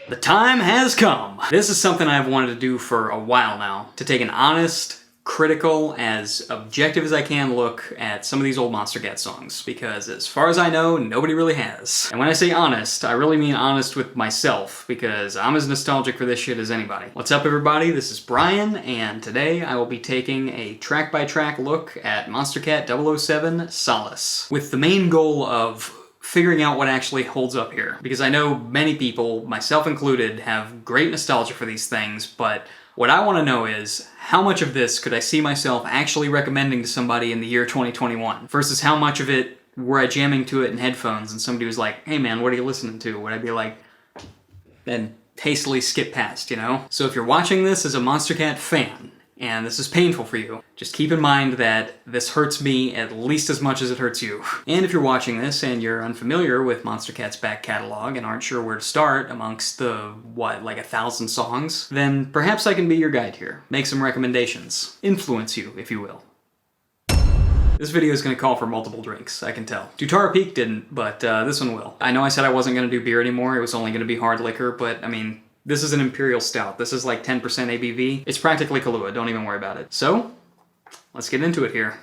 The time has come. This is something I've wanted to do for a while now, to take an honest, critical, as objective as I can look at some of these old Monstercat songs, because as far as I know, nobody really has. And when I say honest, I really mean honest with myself, because I'm as nostalgic for this shit as anybody. What's up, everybody? This is Brian, and today I will be taking a track-by-track look at Monstercat 007 Solace, with the main goal of figuring out what actually holds up here. Because I know many people, myself included, have great nostalgia for these things, but what I want to know is, how much of this could I see myself actually recommending to somebody in the year 2021, versus how much of it were I jamming to it in headphones and somebody was like, hey man, what are you listening to? Would I be like, and hastily skip past, you know? So if you're watching this as a Monstercat fan, and this is painful for you, just keep in mind that this hurts me at least as much as it hurts you. And if you're watching this and you're unfamiliar with Monstercat's back catalog and aren't sure where to start amongst the, what, like 1,000 songs, then perhaps I can be your guide here. Make some recommendations. Influence you, if you will. This video is going to call for multiple drinks, I can tell. Tutara Peak didn't, but this one will. I know I said I wasn't going to do beer anymore, it was only going to be hard liquor, but I mean, this is an Imperial Stout. This is like 10% ABV. It's practically Kahlua, don't even worry about it. So, let's get into it here.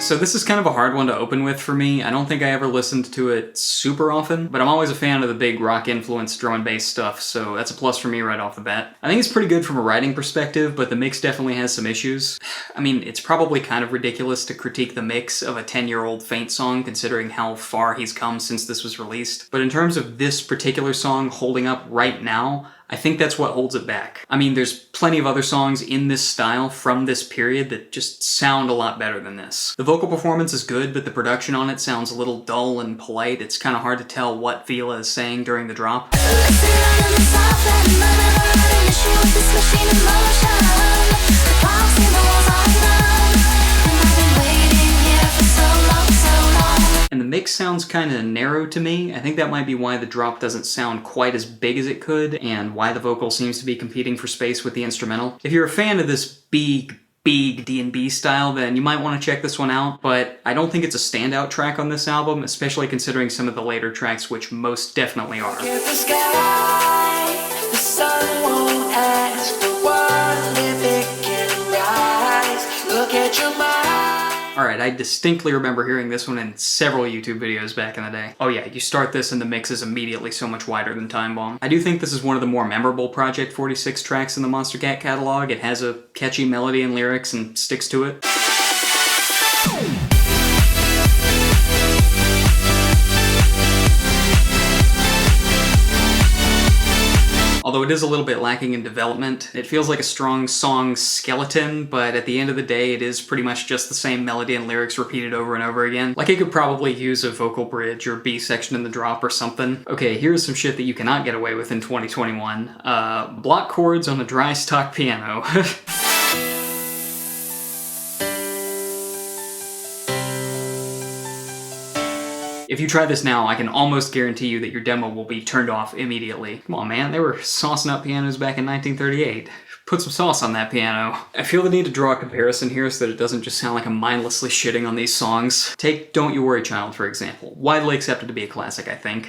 So this is kind of a hard one to open with for me. I don't think I ever listened to it super often, but I'm always a fan of the big rock-influenced drum and bass stuff, so that's a plus for me right off the bat. I think it's pretty good from a writing perspective, but the mix definitely has some issues. I mean, it's probably kind of ridiculous to critique the mix of a 10-year-old Feint song, considering how far he's come since this was released. But in terms of this particular song holding up right now, I think that's what holds it back. I mean, there's plenty of other songs in this style from this period that just sound a lot better than this. The vocal performance is good, but the production on it sounds a little dull and polite. It's kind of hard to tell what Veela is saying during the drop. And the mix sounds kind of narrow to me. I think that might be why the drop doesn't sound quite as big as it could, and why the vocal seems to be competing for space with the instrumental. If you're a fan of this big D&B style, then you might want to check this one out, but I don't think it's a standout track on this album, especially considering some of the later tracks, which most definitely are. Look at the sky, the sun won't ask for what if it can rise. Look at your mind. Alright, I distinctly remember hearing this one in several YouTube videos back in the day. Oh yeah, you start this and the mix is immediately so much wider than Time Bomb. I do think this is one of the more memorable Project 46 tracks in the Monstercat catalog. It has a catchy melody and lyrics and sticks to it. Although it is a little bit lacking in development. It feels like a strong song skeleton, but at the end of the day, it is pretty much just the same melody and lyrics repeated over and over again. Like it could probably use a vocal bridge or B section in the drop or something. Okay, here's some shit that you cannot get away with in 2021. Block chords on a dry stock piano. If you try this now, I can almost guarantee you that your demo will be turned off immediately. Come on, man, they were saucing up pianos back in 1938. Put some sauce on that piano. I feel the need to draw a comparison here so that it doesn't just sound like I'm mindlessly shitting on these songs. Take Don't You Worry Child, for example. Widely accepted to be a classic, I think.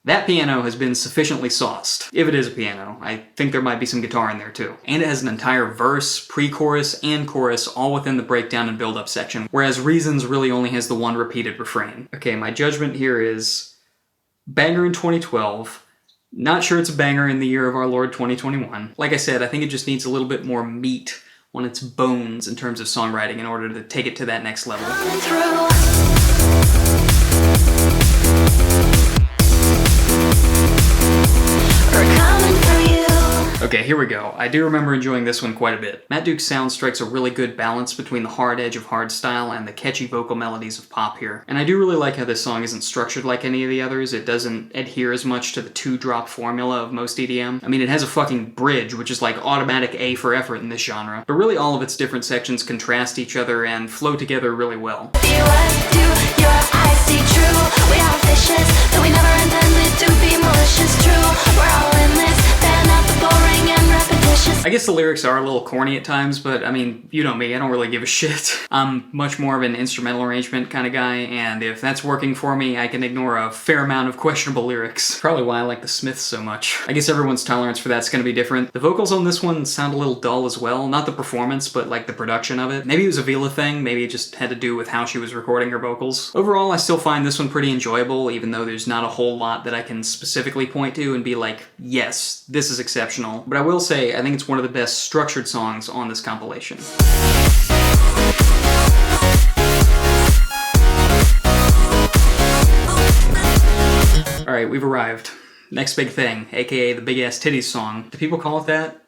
That piano has been sufficiently sauced. If it is a piano, I think there might be some guitar in there too. And it has an entire verse, pre-chorus, and chorus all within the breakdown and build-up section, whereas Reasons really only has the one repeated refrain. Okay, my judgment here is banger in 2012, not sure it's a banger in the year of our Lord 2021. Like I said, I think it just needs a little bit more meat on its bones in terms of songwriting in order to take it to that next level. Okay, here we go. I do remember enjoying this one quite a bit. Matduke's sound strikes a really good balance between the hard edge of hardstyle and the catchy vocal melodies of pop here. And I do really like how this song isn't structured like any of the others. It doesn't adhere as much to the two-drop formula of most EDM. I mean, it has a fucking bridge, which is like automatic A for effort in this genre. But really all of its different sections contrast each other and flow together really well. We are vicious, though we never intended to be malicious. True, we're all in this, fan out the boring and repetition. I guess the lyrics are a little corny at times, but I mean, you know me, I don't really give a shit. I'm much more of an instrumental arrangement kind of guy, and if that's working for me, I can ignore a fair amount of questionable lyrics. Probably why I like the Smiths so much. I guess everyone's tolerance for that's gonna be different. The vocals on this one sound a little dull as well. Not the performance, but like the production of it. Maybe it was a Veela thing, maybe it just had to do with how she was recording her vocals. Overall, I still find this one pretty enjoyable, even though there's not a whole lot that I can specifically point to and be like, yes, this is exceptional. But I will say, I think it's one of the best structured songs on this compilation. Alright, we've arrived. Next big thing, aka the Big Ass Titties song. Do people call it that?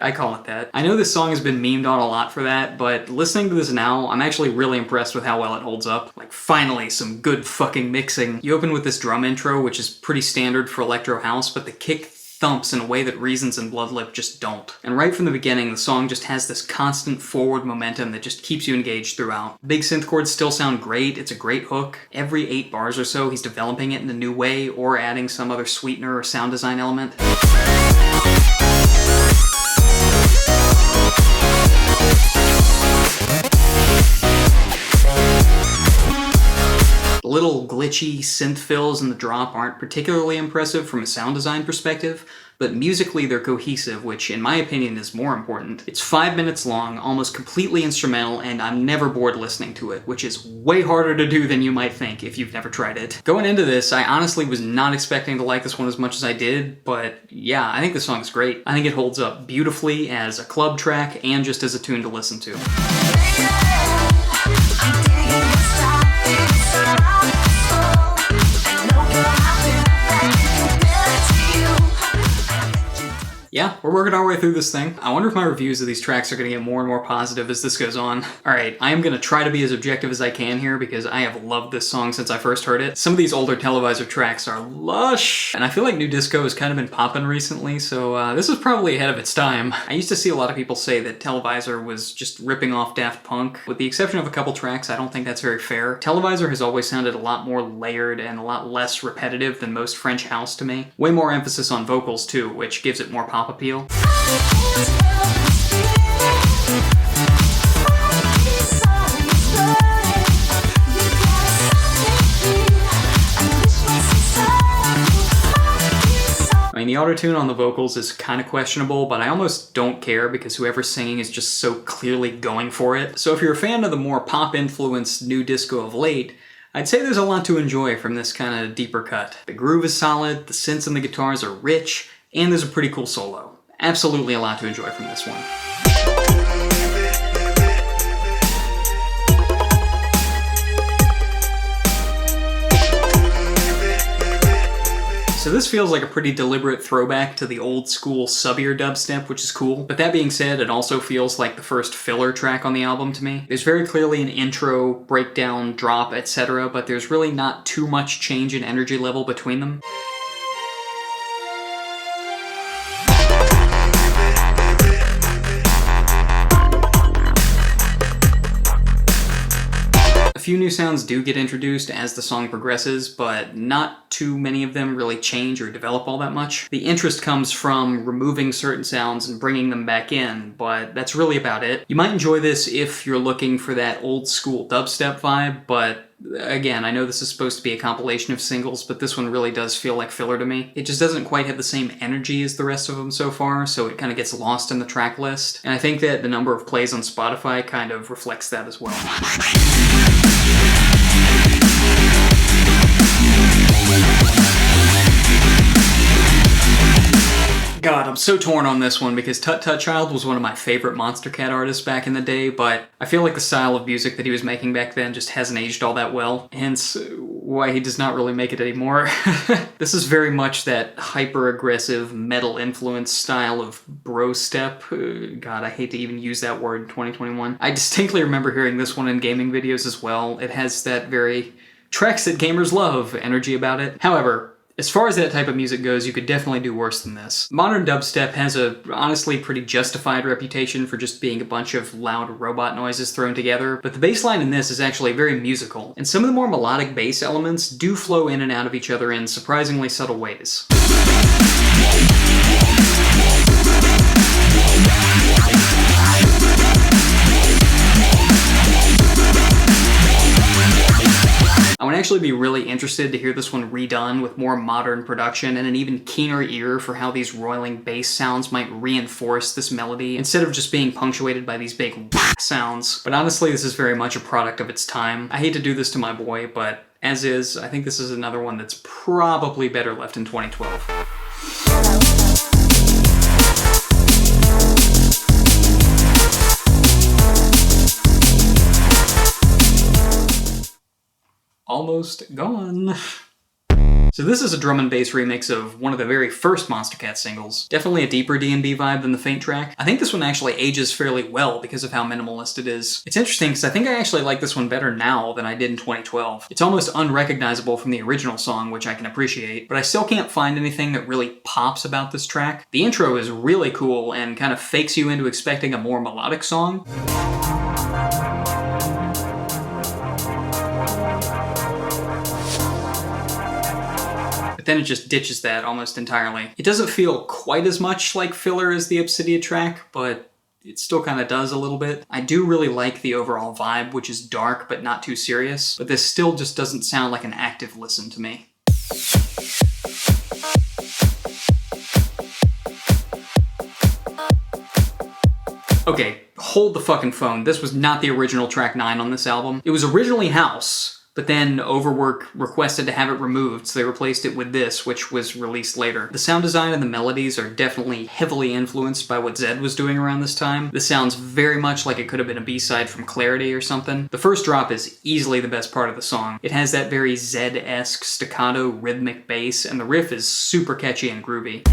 I call it that. I know this song has been memed on a lot for that, but listening to this now, I'm actually really impressed with how well it holds up. Like, finally, some good fucking mixing. You open with this drum intro, which is pretty standard for electro house, but the kick thumps in a way that Reasons and Bloodlip just don't. And right from the beginning, the song just has this constant forward momentum that just keeps you engaged throughout. Big synth chords still sound great, it's a great hook. Every 8 bars or so, he's developing it in a new way or adding some other sweetener or sound design element. Little glitchy synth fills in the drop aren't particularly impressive from a sound design perspective, but musically they're cohesive, which in my opinion is more important. It's 5 minutes long, almost completely instrumental, and I'm never bored listening to it, which is way harder to do than you might think if you've never tried it. Going into this, I honestly was not expecting to like this one as much as I did, but yeah, I think the song is great. I think it holds up beautifully as a club track and just as a tune to listen to. Yeah, we're working our way through this thing. I wonder if my reviews of these tracks are going to get more and more positive as this goes on. Alright, I am going to try to be as objective as I can here because I have loved this song since I first heard it. Some of these older Televisor tracks are lush, and I feel like new disco has kind of been popping recently, so this is probably ahead of its time. I used to see a lot of people say that Televisor was just ripping off Daft Punk. With the exception of a couple tracks, I don't think that's very fair. Televisor has always sounded a lot more layered and a lot less repetitive than most French house to me. Way more emphasis on vocals too, which gives it more pop appeal. I mean, the auto-tune on the vocals is kind of questionable, but I almost don't care because whoever's singing is just so clearly going for it. So if you're a fan of the more pop-influenced new disco of late, I'd say there's a lot to enjoy from this kind of deeper cut. The groove is solid, the synths and the guitars are rich, and there's a pretty cool solo. Absolutely a lot to enjoy from this one. So this feels like a pretty deliberate throwback to the old school subbier dubstep, which is cool. But that being said, it also feels like the first filler track on the album to me. There's very clearly an intro, breakdown, drop, etc., but there's really not too much change in energy level between them. A few new sounds do get introduced as the song progresses, but not too many of them really change or develop all that much. The interest comes from removing certain sounds and bringing them back in, but that's really about it. You might enjoy this if you're looking for that old school dubstep vibe, but again, I know this is supposed to be a compilation of singles, but this one really does feel like filler to me. It just doesn't quite have the same energy as the rest of them so far, so it kind of gets lost in the track list. And I think that the number of plays on Spotify kind of reflects that as well. God, I'm so torn on this one because Tut Tut Child was one of my favorite Monstercat artists back in the day, but I feel like the style of music that he was making back then just hasn't aged all that well, hence why he does not really make it anymore. This is very much that hyper-aggressive, metal-influenced style of bro step. God, I hate to even use that word in 2021. I distinctly remember hearing this one in gaming videos as well. It has that very tracks that gamers love energy about it. However, as far as that type of music goes, you could definitely do worse than this. Modern dubstep has a honestly pretty justified reputation for just being a bunch of loud robot noises thrown together, but the bass line in this is actually very musical, and some of the more melodic bass elements do flow in and out of each other in surprisingly subtle ways. actually be really interested to hear this one redone with more modern production and an even keener ear for how these roiling bass sounds might reinforce this melody instead of just being punctuated by these big sounds. But honestly, this is very much a product of its time. I hate to do this to my boy, but as is, I think this is another one that's probably better left in 2012. Almost gone. So this is a drum and bass remix of one of the very first Monstercat singles. Definitely a deeper D&B vibe than the Feint track. I think this one actually ages fairly well because of how minimalist it is. It's interesting because I think I actually like this one better now than I did in 2012. It's almost unrecognizable from the original song, which I can appreciate, but I still can't find anything that really pops about this track. The intro is really cool and kind of fakes you into expecting a more melodic song. Then it just ditches that almost entirely. It doesn't feel quite as much like filler as the Obsidia track, but it still kind of does a little bit. I do really like the overall vibe, which is dark but not too serious, but this still just doesn't sound like an active listen to me. Okay, hold the fucking phone. This was not the original track 9 on this album. It was originally House, but then Overwork requested to have it removed, so they replaced it with this, which was released later. The sound design and the melodies are definitely heavily influenced by what Zed was doing around this time. This sounds very much like it could have been a B-side from Clarity or something. The first drop is easily the best part of the song. It has that very Zed-esque staccato rhythmic bass, and the riff is super catchy and groovy.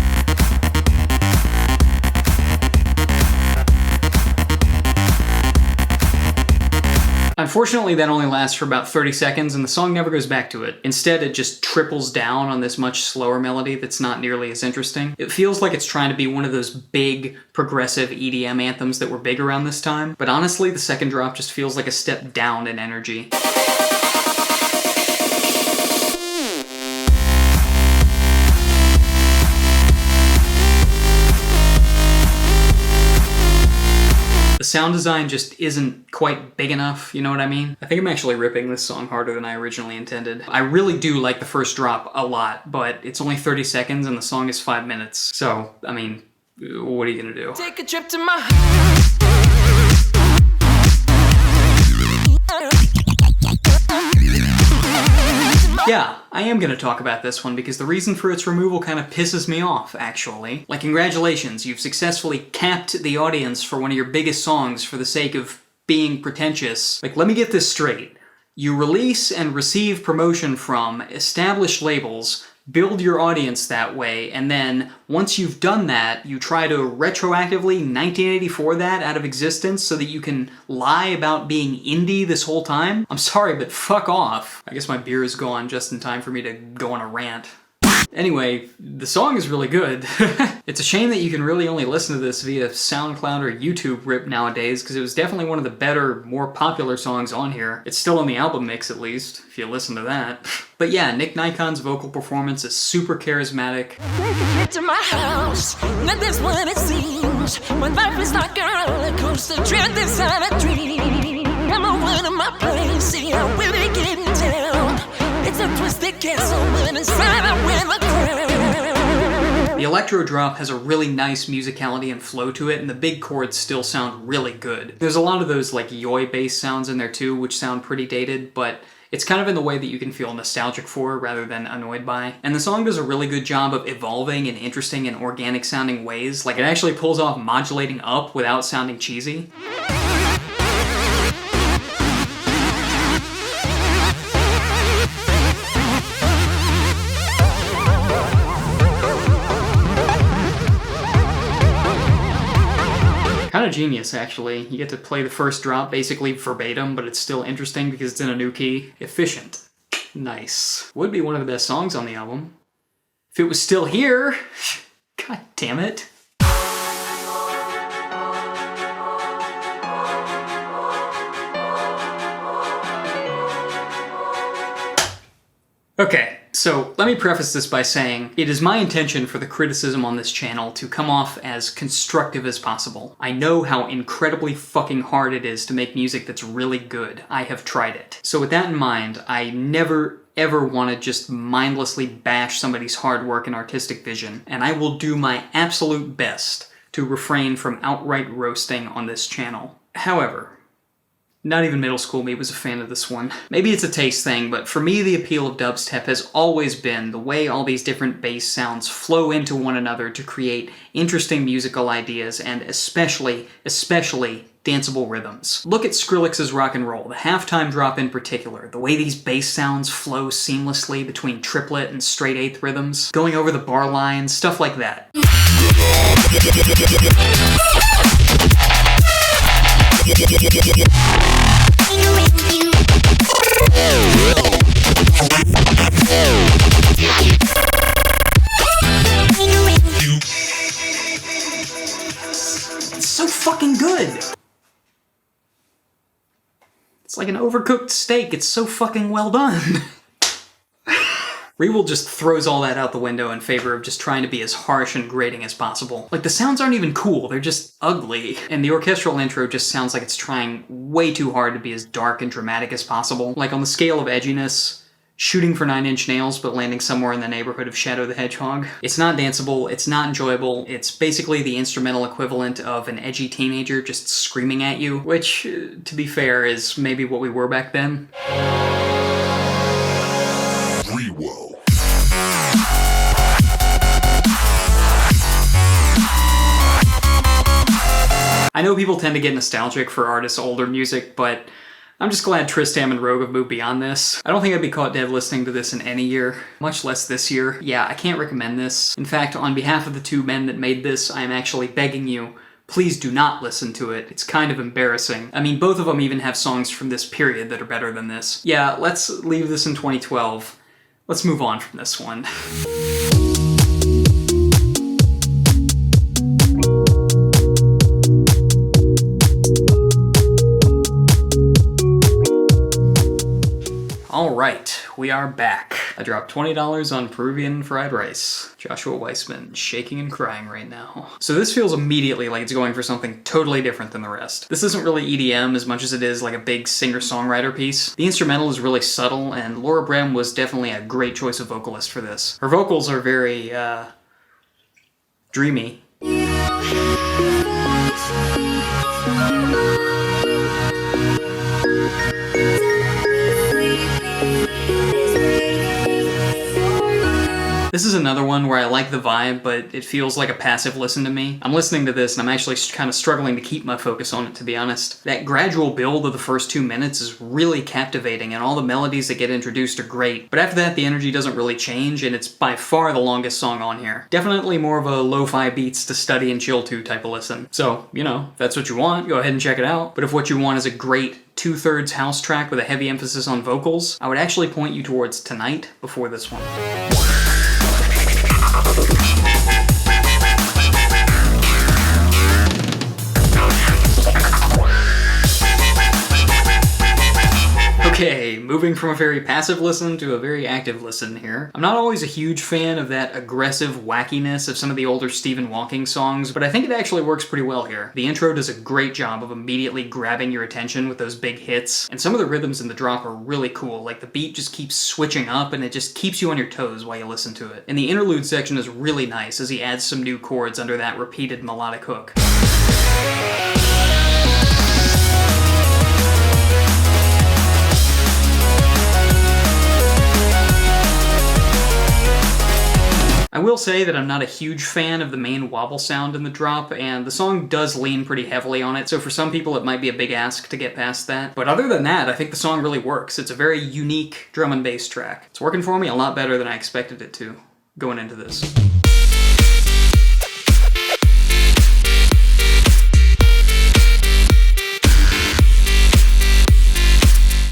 Unfortunately, that only lasts for about 30 seconds and the song never goes back to it. Instead, it just triples down on this much slower melody that's not nearly as interesting. It feels like it's trying to be one of those big, progressive EDM anthems that were big around this time, but honestly, the second drop just feels like a step down in energy. The sound design just isn't quite big enough, you know what I mean? I think I'm actually ripping this song harder than I originally intended. I really do like the first drop a lot, but it's only 30 seconds and the song is 5 minutes. So, I mean, what are you gonna do? Take a trip to my house. Yeah, I am gonna talk about this one because the reason for its removal kind of pisses me off, actually. Like, congratulations, you've successfully capped the audience for one of your biggest songs for the sake of being pretentious. Like, let me get this straight. You release and receive promotion from established labels, build your audience that way, and then once you've done that, you try to retroactively 1984 that out of existence so that you can lie about being indie this whole time? I'm sorry, but fuck off. I guess my beer is gone just in time for me to go on a rant. Anyway, the song is really good. It's a shame that you can really only listen to this via SoundCloud or YouTube rip nowadays, because it was definitely one of the better, more popular songs on here. It's still on the album mix, at least, if you listen to that. But yeah, Nick Nikon's vocal performance is super charismatic. To my house, and that's what it seems. When life is like a roller coaster, trapped inside a dream. I'm a one in my place, see I'm really getting down. It's a twisted castle, and inside I wear the crown. The electro drop has a really nice musicality and flow to it, and the big chords still sound really good. There's a lot of those like yoi bass sounds in there too, which sound pretty dated, but it's kind of in the way that you can feel nostalgic for rather than annoyed by. And the song does a really good job of evolving in interesting and organic sounding ways. Like, it actually pulls off modulating up without sounding cheesy. Kind of genius, actually. You get to play the first drop basically verbatim, but it's still interesting because it's in a new key. Efficient. Nice. Would be one of the best songs on the album. If it was still here. God damn it. Okay, so let me preface this by saying it is my intention for the criticism on this channel to come off as constructive as possible. I know how incredibly fucking hard it is to make music that's really good. I have tried it. So with that in mind, I never ever want to just mindlessly bash somebody's hard work and artistic vision, and I will do my absolute best to refrain from outright roasting on this channel. However, not even middle school me was a fan of this one. Maybe it's a taste thing, but for me the appeal of dubstep has always been the way all these different bass sounds flow into one another to create interesting musical ideas and especially danceable rhythms. Look at Skrillex's Rock and Roll, the halftime drop in particular, the way these bass sounds flow seamlessly between triplet and straight eighth rhythms, going over the bar lines, stuff like that. It's so fucking good! It's like an overcooked steak, it's so fucking well done. ReWel just throws all that out the window in favor of just trying to be as harsh and grating as possible. Like, the sounds aren't even cool, they're just ugly. And the orchestral intro just sounds like it's trying way too hard to be as dark and dramatic as possible. Like, on the scale of edginess, shooting for 9 Inch Nails but landing somewhere in the neighborhood of Shadow the Hedgehog. It's not danceable, it's not enjoyable, it's basically the instrumental equivalent of an edgy teenager just screaming at you, which, to be fair, is maybe what we were back then. ReWel. I know people tend to get nostalgic for artists' older music, but I'm just glad Tristam and Rogue have moved beyond this. I don't think I'd be caught dead listening to this in any year, much less this year. Yeah, I can't recommend this. In fact, on behalf of the two men that made this, I am actually begging you, please do not listen to it. It's kind of embarrassing. I mean, both of them even have songs from this period that are better than this. Yeah, let's leave this in 2012. Let's move on from this one. Alright, we are back. I dropped $20 on Peruvian fried rice. Joshua Weissman, shaking and crying right now. So this feels immediately like it's going for something totally different than the rest. This isn't really EDM as much as it is like a big singer-songwriter piece. The instrumental is really subtle, and Laura Brehm was definitely a great choice of vocalist for this. Her vocals are very, dreamy. This is another one where I like the vibe, but it feels like a passive listen to me. I'm listening to this and I'm actually kind of struggling to keep my focus on it, to be honest. That gradual build of the first 2 minutes is really captivating, and all the melodies that get introduced are great. But after that, the energy doesn't really change, and it's by far the longest song on here. Definitely more of a lo-fi beats to study and chill to type of listen. So, you know, if that's what you want, go ahead and check it out. But if what you want is a great 2/3 house track with a heavy emphasis on vocals, I would actually point you towards Tonight before this one. Okay, moving from a very passive listen to a very active listen here. I'm not always a huge fan of that aggressive wackiness of some of the older Stephen Walking songs, but I think it actually works pretty well here. The intro does a great job of immediately grabbing your attention with those big hits, and some of the rhythms in the drop are really cool. Like, the beat just keeps switching up and it just keeps you on your toes while you listen to it. And the interlude section is really nice as he adds some new chords under that repeated melodic hook. I will say that I'm not a huge fan of the main wobble sound in the drop, and the song does lean pretty heavily on it, so for some people it might be a big ask to get past that. But other than that, I think the song really works. It's a very unique drum and bass track. It's working for me a lot better than I expected it to going into this.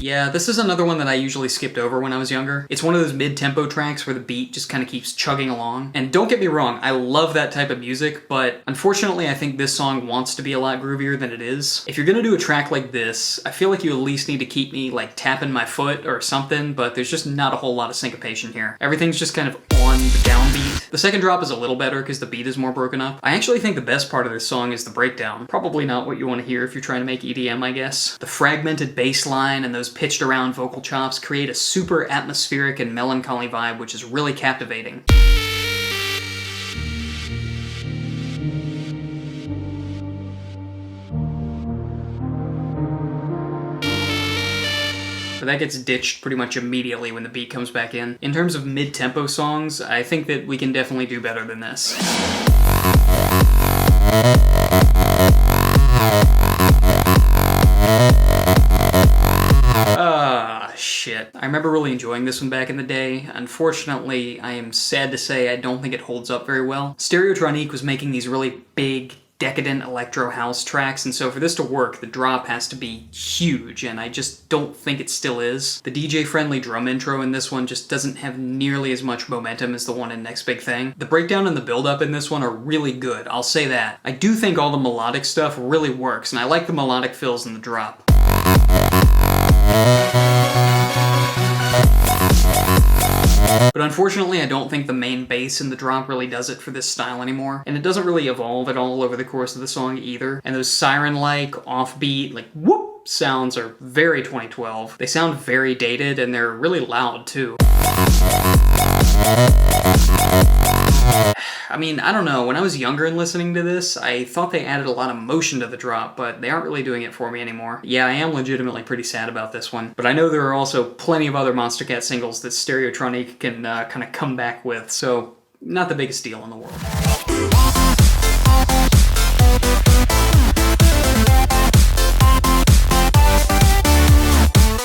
Yeah, this is another one that I usually skipped over when I was younger. It's one of those mid-tempo tracks where the beat just kind of keeps chugging along. And don't get me wrong, I love that type of music, but unfortunately I think this song wants to be a lot groovier than it is. If you're gonna do a track like this, I feel like you at least need to keep me like tapping my foot or something, but there's just not a whole lot of syncopation here. Everything's just kind of on the downbeat. The second drop is a little better because the beat is more broken up. I actually think the best part of this song is the breakdown. Probably not what you want to hear if you're trying to make EDM, I guess. The fragmented bass line and those pitched around vocal chops create a super atmospheric and melancholy vibe, which is really captivating. But that gets ditched pretty much immediately when the beat comes back in. In terms of mid-tempo songs, I think that we can definitely do better than this. Shit. I remember really enjoying this one back in the day. Unfortunately, I am sad to say I don't think it holds up very well. Stereotronique was making these really big, decadent electro house tracks, and so for this to work, the drop has to be huge, and I just don't think it still is. The DJ-friendly drum intro in this one just doesn't have nearly as much momentum as the one in Next Big Thing. The breakdown and the build-up in this one are really good, I'll say that. I do think all the melodic stuff really works, and I like the melodic fills in the drop. But unfortunately, I don't think the main bass in the drop really does it for this style anymore, and it doesn't really evolve at all over the course of the song either. And those siren-like, offbeat, like whoop sounds are very 2012. They sound very dated, and they're really loud too. I mean, I don't know, when I was younger and listening to this, I thought they added a lot of motion to the drop, but they aren't really doing it for me anymore. Yeah, I am legitimately pretty sad about this one, but I know there are also plenty of other Monstercat singles that Stereotronique can kind of come back with, so not the biggest deal in the world.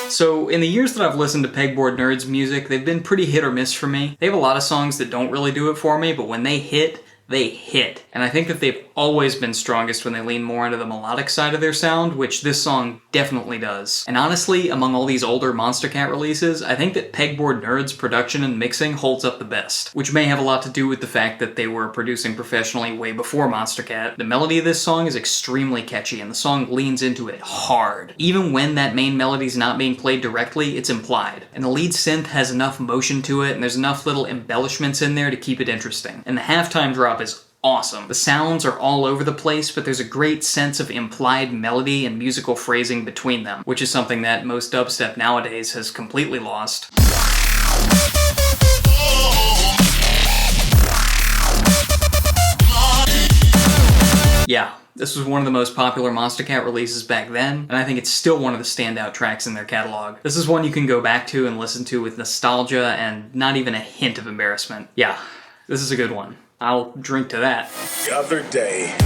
So, in the years that I've listened to Pegboard Nerds music, they've been pretty hit or miss for me. They have a lot of songs that don't really do it for me, but when they hit, they hit. And I think that they've always been strongest when they lean more into the melodic side of their sound, which this song definitely does. And honestly, among all these older Monstercat releases, I think that Pegboard Nerds' production and mixing holds up the best, which may have a lot to do with the fact that they were producing professionally way before Monstercat. The melody of this song is extremely catchy, and the song leans into it hard. Even when that main melody's not being played directly, it's implied. And the lead synth has enough motion to it, and there's enough little embellishments in there to keep it interesting. And the halftime drop is awesome. The sounds are all over the place, but there's a great sense of implied melody and musical phrasing between them, which is something that most dubstep nowadays has completely lost. Yeah, this was one of the most popular Monstercat releases back then, and I think it's still one of the standout tracks in their catalog. This is one you can go back to and listen to with nostalgia and not even a hint of embarrassment. Yeah, this is a good one. I'll drink to that. The other day.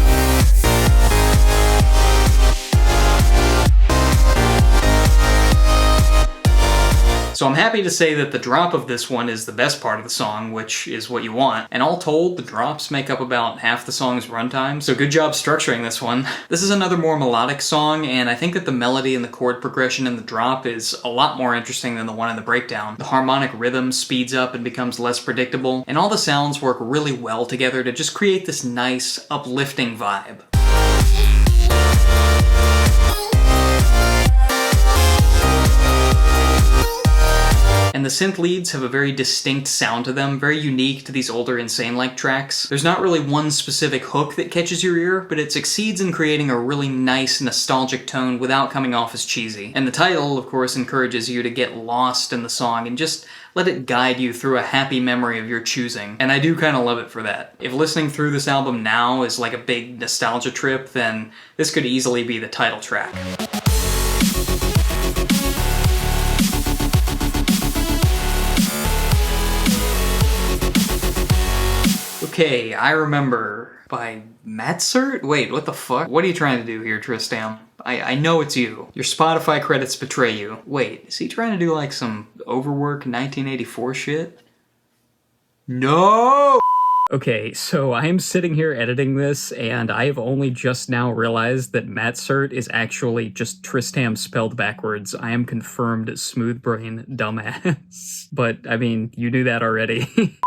So I'm happy to say that the drop of this one is the best part of the song, which is what you want. And all told, the drops make up about half the song's runtime, so good job structuring this one. This is another more melodic song, and I think that the melody and the chord progression in the drop is a lot more interesting than the one in the breakdown. The harmonic rhythm speeds up and becomes less predictable, and all the sounds work really well together to just create this nice, uplifting vibe. And the synth leads have a very distinct sound to them, very unique to these older Insane-like tracks. There's not really one specific hook that catches your ear, but it succeeds in creating a really nice, nostalgic tone without coming off as cheesy. And the title, of course, encourages you to get lost in the song and just let it guide you through a happy memory of your choosing. And I do kind of love it for that. If listening through this album now is like a big nostalgia trip, then this could easily be the title track. Okay, I Remember by Matsert? Wait, what the fuck? What are you trying to do here, Tristam? I know it's you. Your Spotify credits betray you. Wait, is he trying to do like some overwork 1984 shit? No! Okay, so I am sitting here editing this, and I have only just now realized that Matsert is actually just Tristam spelled backwards. I am confirmed smooth brain dumbass. But, I mean, you knew that already.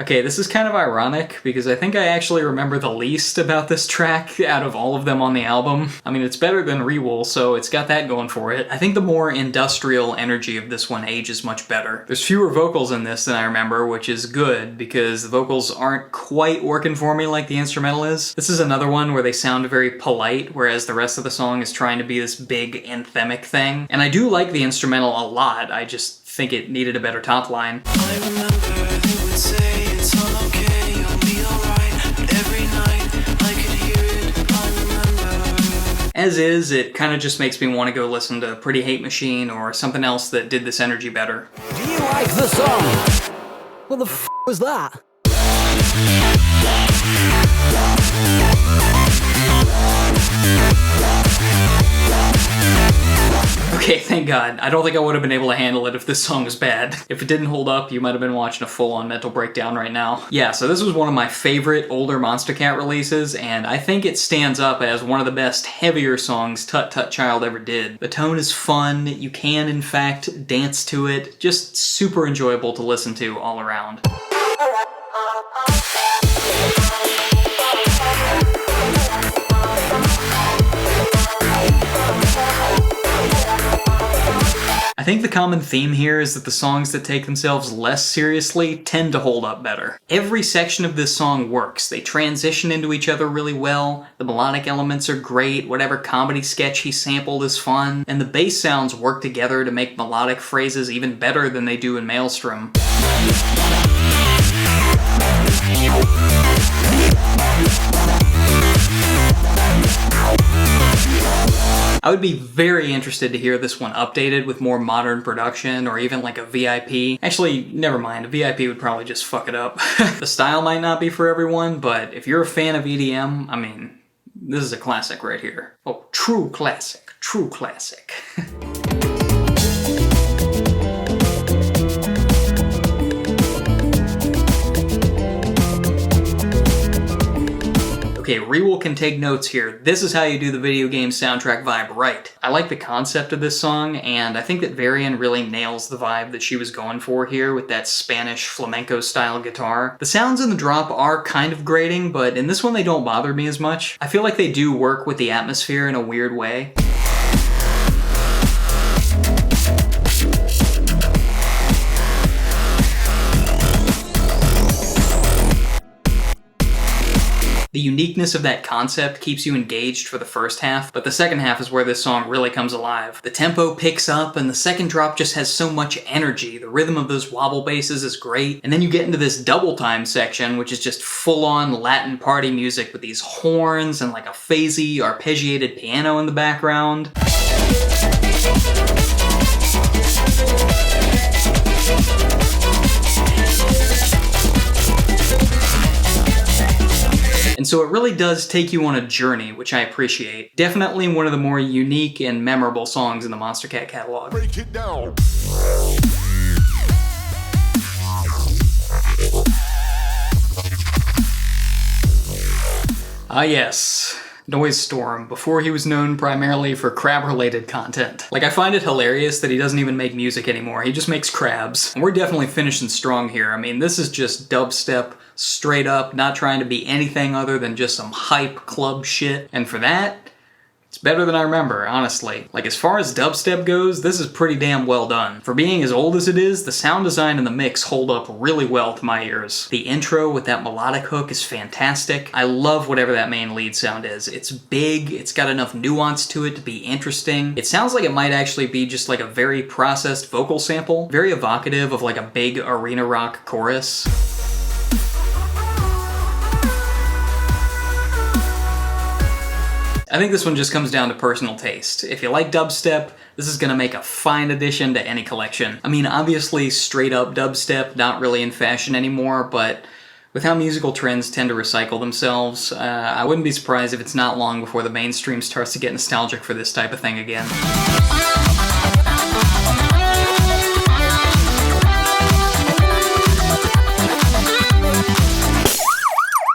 Okay, this is kind of ironic because I think I actually remember the least about this track out of all of them on the album. I mean, it's better than ReWel, so it's got that going for it. I think the more industrial energy of this one ages much better. There's fewer vocals in this than I remember, which is good because the vocals aren't quite working for me like the instrumental is. This is another one where they sound very polite, whereas the rest of the song is trying to be this big anthemic thing. And I do like the instrumental a lot, I just think it needed a better top line. I remember they would say it's all okay, you'll be alright, but every night I could hear it, I remember. As is, it kind of just makes me want to go listen to Pretty Hate Machine or something else that did this energy better. Do you like the song? What the f was that? Okay, thank God. I don't think I would have been able to handle it if this song was bad. If it didn't hold up, you might have been watching a full-on mental breakdown right now. Yeah, so this was one of my favorite older Monstercat releases, and I think it stands up as one of the best heavier songs Tut Tut Child ever did. The tone is fun, you can in fact dance to it, just super enjoyable to listen to all around. I think the common theme here is that the songs that take themselves less seriously tend to hold up better. Every section of this song works. They transition into each other really well, the melodic elements are great, whatever comedy sketch he sampled is fun, and the bass sounds work together to make melodic phrases even better than they do in Maelstrom. I would be very interested to hear this one updated with more modern production or even like a VIP. Actually, never mind, a VIP would probably just fuck it up. The style might not be for everyone, but if you're a fan of EDM, I mean, this is a classic right here. Oh, true classic, true classic. Okay, ReWel can take notes here. This is how you do the video game soundtrack vibe right. I like the concept of this song, and I think that Varien really nails the vibe that she was going for here with that Spanish flamenco-style guitar. The sounds in the drop are kind of grating, but in this one they don't bother me as much. I feel like they do work with the atmosphere in a weird way. The uniqueness of that concept keeps you engaged for the first half, but the second half is where this song really comes alive. The tempo picks up, and the second drop just has so much energy. The rhythm of those wobble basses is great, and then you get into this double time section, which is just full-on Latin party music with these horns and like a phasey, arpeggiated piano in the background. And so it really does take you on a journey, which I appreciate. Definitely one of the more unique and memorable songs in the Monstercat catalog. Break it down. Ah yes, Noisestorm, before he was known primarily for crab-related content. Like, I find it hilarious that he doesn't even make music anymore, he just makes crabs. And we're definitely finishing strong here. I mean, this is just dubstep, straight up, not trying to be anything other than just some hype club shit. And for that, it's better than I remember, honestly. Like, as far as dubstep goes, this is pretty damn well done. For being as old as it is, the sound design and the mix hold up really well to my ears. The intro with that melodic hook is fantastic. I love whatever that main lead sound is. It's big, it's got enough nuance to it to be interesting. It sounds like it might actually be just like a very processed vocal sample, very evocative of like a big arena rock chorus. I think this one just comes down to personal taste. If you like dubstep, this is gonna make a fine addition to any collection. I mean, obviously straight up dubstep, not really in fashion anymore, but with how musical trends tend to recycle themselves, I wouldn't be surprised if it's not long before the mainstream starts to get nostalgic for this type of thing again.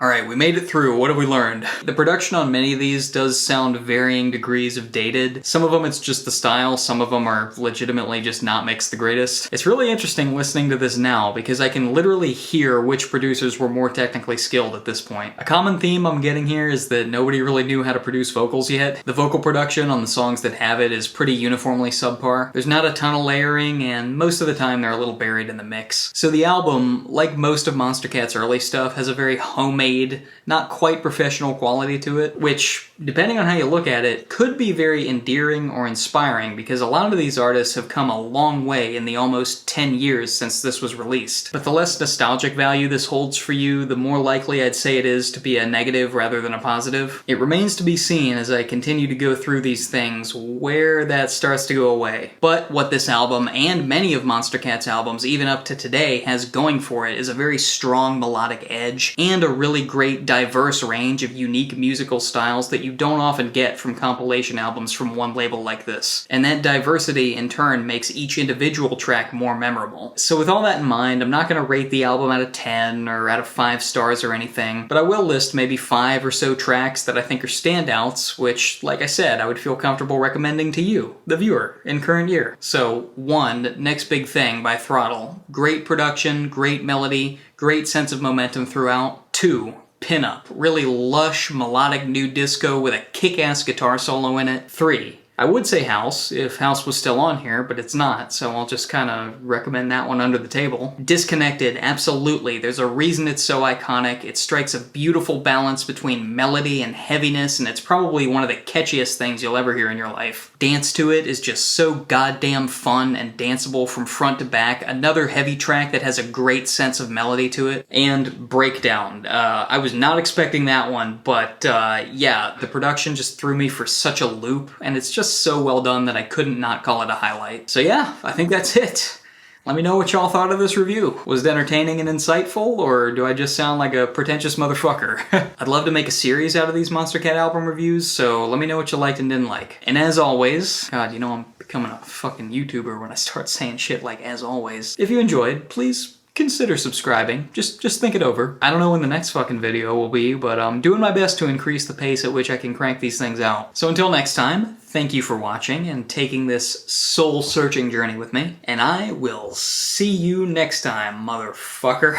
Alright, we made it through. What have we learned? The production on many of these does sound varying degrees of dated. Some of them it's just the style, some of them are legitimately just not mixed the greatest. It's really interesting listening to this now because I can literally hear which producers were more technically skilled at this point. A common theme I'm getting here is that nobody really knew how to produce vocals yet. The vocal production on the songs that have it is pretty uniformly subpar. There's not a ton of layering, and most of the time they're a little buried in the mix. So the album, like most of Monstercat's early stuff, has a very homemade, not quite professional quality to it, which, depending on how you look at it, could be very endearing or inspiring because a lot of these artists have come a long way in the almost 10 years since this was released. But the less nostalgic value this holds for you, the more likely I'd say it is to be a negative rather than a positive. It remains to be seen as I continue to go through these things where that starts to go away. But what this album, and many of Monstercat's albums, even up to today, has going for it is a very strong melodic edge and a really great diverse range of unique musical styles that you don't often get from compilation albums from one label like this. And that diversity in turn makes each individual track more memorable. So with all that in mind, I'm not going to rate the album out of 10 or out of 5 stars or anything, but I will list maybe 5 or so tracks that I think are standouts, which, like I said, I would feel comfortable recommending to you, the viewer, in current year. So 1, Next Big Thing by Throttle. Great production, great melody, great sense of momentum throughout. 2, Pinup. Really lush, melodic new disco with a kick-ass guitar solo in it. 3, I would say House, if House was still on here, but it's not, so I'll just kind of recommend that one under the table. Disconnected, absolutely. There's a reason it's so iconic. It strikes a beautiful balance between melody and heaviness, and it's probably one of the catchiest things you'll ever hear in your life. Dance to it is just so goddamn fun and danceable from front to back. Another heavy track that has a great sense of melody to it. And Breakdown. I was not expecting that one, but yeah, the production just threw me for such a loop, and it's just so well done that I couldn't not call it a highlight. So yeah, I think that's it. Let me know what y'all thought of this review. Was it entertaining and insightful, or do I just sound like a pretentious motherfucker? I'd love to make a series out of these Monstercat album reviews, so let me know what you liked and didn't like. And as always, God, you know I'm becoming a fucking YouTuber when I start saying shit like as always. If you enjoyed, please consider subscribing. Just think it over. I don't know when the next fucking video will be, but I'm doing my best to increase the pace at which I can crank these things out. So until next time, thank you for watching and taking this soul-searching journey with me, and I will see you next time, motherfucker.